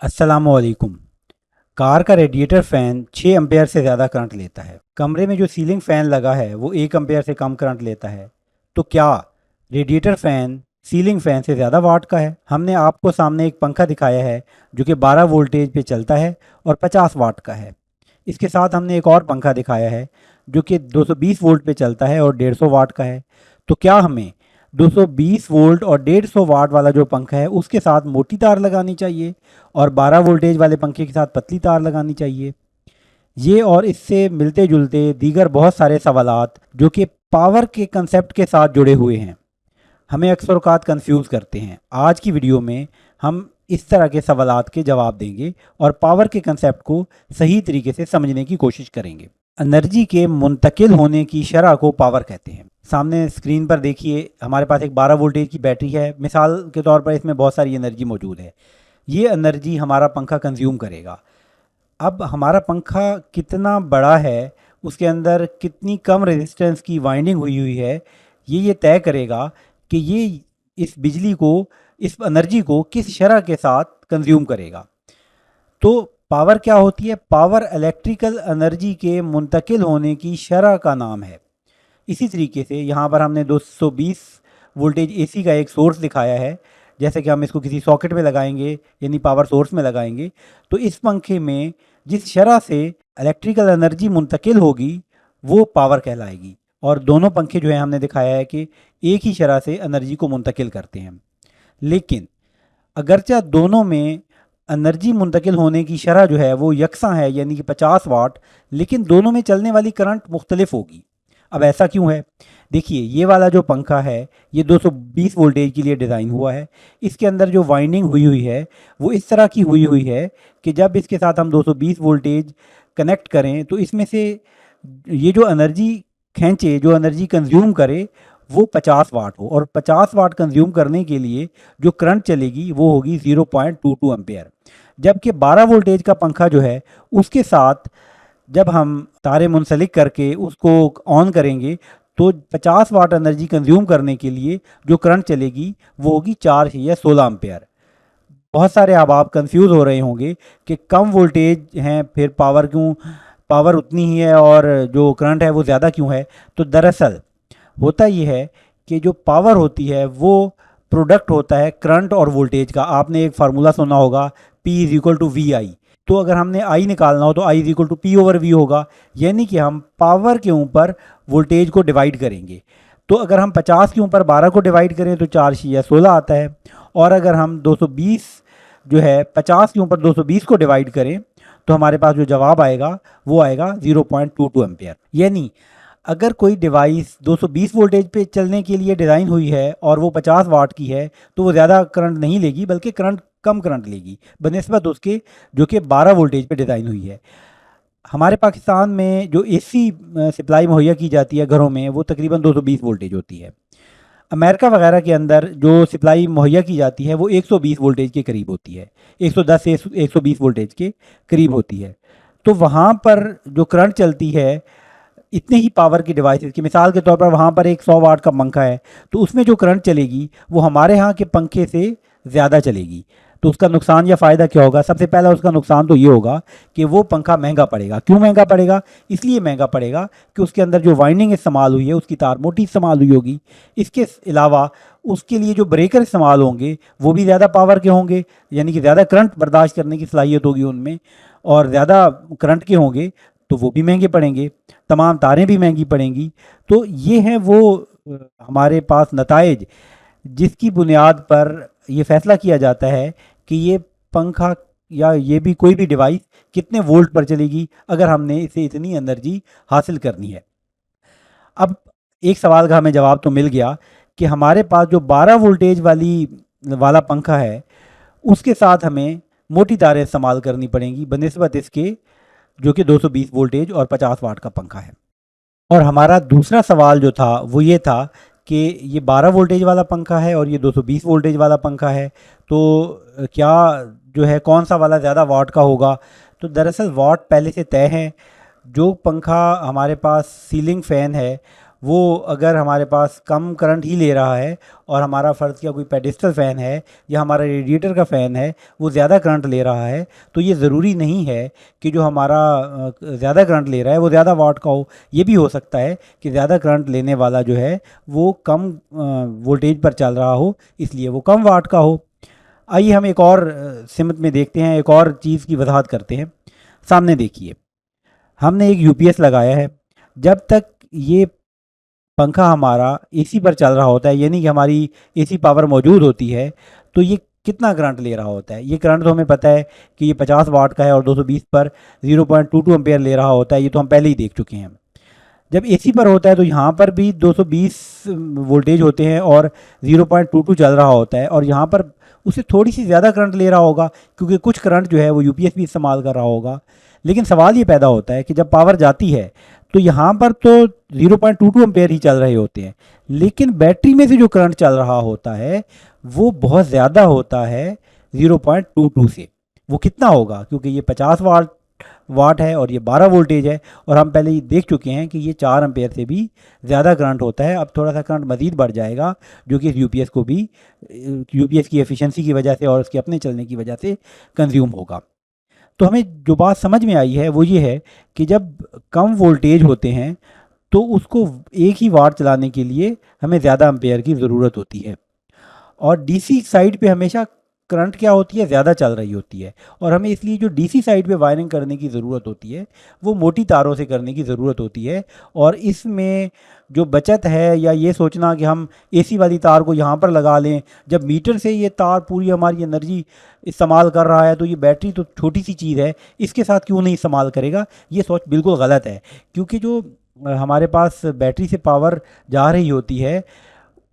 अस्सलामुअलैकुम। कार का radiator fan 6 ampere से ज़्यादा करंट लेता है। कमरे में जो सीलिंग फ़ैन लगा है वो 1 एम्पेयर से कम करंट लेता है। तो क्या रेडिएटर फ़ैन सीलिंग फ़ैन से ज़्यादा वाट का है? हमने आपको सामने एक पंखा दिखाया है जो कि 12 वोल्टेज पे चलता है और 50 वाट का है। इसके साथ हमने एक और पंखा दिखाया है जो कि 220 वोल्ट पे चलता है और 150 वाट का है। तो क्या हमें 220 वोल्ट और 150 वाट वाला जो पंखा है उसके साथ मोटी तार लगानी चाहिए और 12 वोल्टेज वाले पंखे के साथ पतली तार लगानी चाहिए? ये और इससे मिलते जुलते दीगर बहुत सारे सवालात जो कि पावर के कंसेप्ट के साथ जुड़े हुए हैं हमें अक्सर औकात कंफ्यूज करते हैं। आज की वीडियो में हम इस तरह के सवालात के जवाब देंगे और पावर के कंसेप्ट को सही तरीके से समझने की कोशिश करेंगे। एनर्जी के मुंतकिल होने की शरह को पावर कहते हैं। सामने स्क्रीन पर देखिए, हमारे पास एक 12 वोल्टेज की बैटरी है। मिसाल के तौर पर इसमें बहुत सारी एनर्जी मौजूद है। ये एनर्जी हमारा पंखा कंज्यूम करेगा। अब हमारा पंखा कितना बड़ा है, उसके अंदर कितनी कम रेजिस्टेंस की वाइंडिंग हुई हुई है, ये तय करेगा कि ये इस बिजली को, इस एनर्जी को किस शरह के साथ कंज्यूम करेगा। तो पावर क्या होती है? पावर इलेक्ट्रिकल एनर्जी के मुंतकिल होने की शरह का नाम है। इसी तरीके से यहाँ पर हमने 220 वोल्टेज एसी का एक सोर्स दिखाया है। जैसे कि हम इसको किसी सॉकेट में लगाएंगे, यानी पावर सोर्स में लगाएंगे, तो इस पंखे में जिस शरह से इलेक्ट्रिकल एनर्जी मुंतकिल होगी वो पावर कहलाएगी। और दोनों पंखे जो है हमने दिखाया है कि एक ही शरह से एनर्जी को मुंतकिल करते हैं। लेकिन अगरचे दोनों में एनर्जी मुंतकिल होने की शरह जो है वो यकसा है, यानी कि 50 वाट, लेकिन दोनों में चलने वाली करंट मुख्तलिफ होगी। अब ऐसा क्यों है? देखिए, ये वाला जो पंखा है ये 220 वोल्टेज के लिए डिज़ाइन हुआ है। इसके अंदर जो वाइंडिंग हुई हुई है वो इस तरह की हुई हुई है कि जब इसके साथ हम 220 वोल्टेज कनेक्ट करें तो इसमें से ये जो एनर्जी खींचे, जो एनर्जी कंज्यूम करे, वो 50 वाट हो। और 50 वाट कंज्यूम करने के लिए जो करंट चलेगी वो होगी 0.22 एम्पेयर। जबकि 12 वोल्टेज का पंखा जो है उसके साथ जब हम तारे मुंसलिक करके उसको ऑन करेंगे तो 50 वाट एनर्जी कंज्यूम करने के लिए जो करंट चलेगी वो होगी 4 या 16 एम्पेयर। बहुत सारे अब आप कंफ्यूज हो रहे होंगे कि कम वोल्टेज हैं फिर पावर उतनी ही है और जो करंट है वो ज़्यादा क्यों है? तो दरअसल होता ये है कि जो पावर होती है वो प्रोडक्ट होता है करंट और वोल्टेज का। आपने एक फार्मूला सुना होगा, P is equal to V I. तो अगर हमने आई निकालना हो तो I is equal to P over V होगा, यानी कि हम पावर के ऊपर वोल्टेज को डिवाइड करेंगे। तो अगर हम 50 के ऊपर 12 को डिवाइड करें तो 4 या 16 आता है। और अगर हम 220 जो है 50 के ऊपर 220 को डिवाइड करें तो हमारे पास जो जवाब आएगा वो आएगा 0.22 एम्पेयर। यानी अगर कोई डिवाइस 220 वोल्टेज पे चलने के लिए डिज़ाइन हुई है और वो 50 वाट की है तो वो ज़्यादा करंट नहीं लेगी, बल्कि कम करंट लेगी बनिस्बत उसके जो कि 12 वोल्टेज पे डिज़ाइन हुई है। हमारे पाकिस्तान में जो एसी सप्लाई मुहैया की जाती है घरों में वो तकरीबन 220 वोल्टेज होती है। अमेरिका वगैरह के अंदर जो सप्लाई मुहैया की जाती है वो 120 वोल्टेज के करीब होती है, 110 से 120 वोल्टेज के करीब होती है। तो वहाँ पर जो करंट चलती है इतने ही पावर की डिवाइसेस की, मिसाल के तौर पर वहाँ पर एक 100 वाट का पंखा है तो उसमें जो करंट चलेगी वो हमारे यहाँ के पंखे से ज़्यादा चलेगी। तो उसका नुकसान या फ़ायदा क्या होगा? सबसे पहला उसका नुकसान तो ये होगा कि वो पंखा महंगा पड़ेगा। क्यों महंगा पड़ेगा? इसलिए महंगा पड़ेगा कि उसके अंदर जो वाइंडिंग इस्तेमाल हुई है उसकी तार मोटी इस्तेमाल हुई होगी। इसके अलावा उसके लिए जो ब्रेकर इस्तेमाल होंगे वो भी ज़्यादा पावर के होंगे, यानी कि ज़्यादा करंट बर्दाश्त करने की सलाहियत होगी उनमें, और ज़्यादा करंट के होंगे तो वो भी महंगे पड़ेंगे। तमाम तारें भी महंगी पड़ेंगी। तो ये हैं वो हमारे पास नताइज जिसकी बुनियाद पर ये फैसला किया जाता है कि ये पंखा या ये भी कोई भी डिवाइस कितने वोल्ट पर चलेगी अगर हमने इसे इतनी एनर्जी हासिल करनी है। अब एक सवाल का हमें जवाब तो मिल गया कि हमारे पास जो 12 वोल्टेज वाला पंखा है उसके साथ हमें मोटी तारें इस्तेमाल करनी पड़ेंगी बनिस्बत इसके जो कि 220 वोल्टेज और 50 वाट का पंखा है। और हमारा दूसरा सवाल जो था वो ये था कि ये 12 वोल्टेज वाला पंखा है और ये 220 वोल्टेज वाला पंखा है, तो क्या जो है कौन सा वाला ज़्यादा वाट का होगा? तो दरअसल वाट पहले से तय है। जो पंखा हमारे पास सीलिंग फ़ैन है वो अगर हमारे पास कम करंट ही ले रहा है और हमारा फ़र्ज़ किया कोई पेडिस्टल फ़ैन है या हमारा रेडिएटर का फ़ैन है वो ज़्यादा करंट ले रहा है, तो ये ज़रूरी नहीं है कि जो हमारा ज़्यादा करंट ले रहा है वो ज़्यादा वाट का हो। ये भी हो सकता है कि ज़्यादा करंट लेने वाला जो है वो कम वोल्टेज पर चल रहा हो, इसलिए वो कम वाट का हो। आइए हम एक और सिमत में देखते हैं, एक और चीज़ की वजाहत करते हैं। सामने देखिए, हमने एक यूपीएस लगाया है। जब तक ये पंखा हमारा एसी पर चल रहा होता है, यानी कि हमारी एसी पावर मौजूद होती है, तो ये कितना करंट ले रहा होता है। ये करंट तो हमें पता है कि ये 50 वाट का है और 220 पर 0.22 एम्पेयर ले रहा होता है, ये तो हम पहले ही देख चुके हैं। जब एसी पर होता है तो यहाँ पर भी 220 वोल्टेज होते हैं और 0.22 चल रहा होता है, और यहाँ पर उससे थोड़ी सी ज़्यादा करंट ले रहा होगा क्योंकि कुछ करंट जो है वो यूपीएस भी इस्तेमाल कर रहा होगा। लेकिन सवाल ये पैदा होता है कि जब पावर जाती है तो यहाँ पर तो 0.22 एम्पेयर ही चल रहे होते हैं, लेकिन बैटरी में से जो करंट चल रहा होता है वो बहुत ज़्यादा होता है 0.22 से। वो कितना होगा, क्योंकि ये 50 वाट है और ये 12 वोल्टेज है, और हम पहले ही देख चुके हैं कि ये 4 एम्पेयर से भी ज़्यादा करंट होता है। अब थोड़ा सा करंट मज़ीद बढ़ जाएगा जो कि इस यूपीएस को भी यूपीएस की एफिशिएंसी की वजह से और उसके अपने चलने की वजह से कंज्यूम होगा। तो हमें जो बात समझ में आई है वो ये है कि जब कम वोल्टेज होते हैं तो उसको एक ही वाट चलाने के लिए हमें ज़्यादा एम्पेयर की ज़रूरत होती है, और डीसी साइड पे हमेशा करंट क्या होती है, ज़्यादा चल रही होती है, और हमें इसलिए जो डीसी साइड पे वायरिंग करने की ज़रूरत होती है वो मोटी तारों से करने की ज़रूरत होती है। और इसमें जो बचत है, या ये सोचना कि हम एसी वाली तार को यहाँ पर लगा लें, जब मीटर से ये तार पूरी हमारी एनर्जी इस्तेमाल कर रहा है तो ये बैटरी तो छोटी सी चीज़ है, इसके साथ क्यों नहीं इस्तेमाल करेगा, ये सोच बिल्कुल गलत है। क्योंकि जो हमारे पास बैटरी से पावर जा रही होती है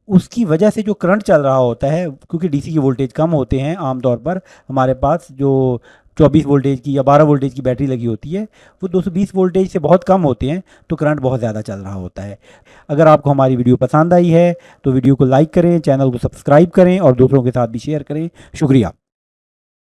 उसकी वजह से जो करंट चल रहा होता है, क्योंकि डीसी की वोल्टेज कम होते हैं आमतौर पर, हमारे पास जो 24 वोल्टेज की या 12 वोल्टेज की बैटरी लगी होती है वो 220 वोल्टेज से बहुत कम होते हैं, तो करंट बहुत ज़्यादा चल रहा होता है। अगर आपको हमारी वीडियो पसंद आई है तो वीडियो को लाइक करें, चैनल को सब्सक्राइब करें और दूसरों के साथ भी शेयर करें। शुक्रिया।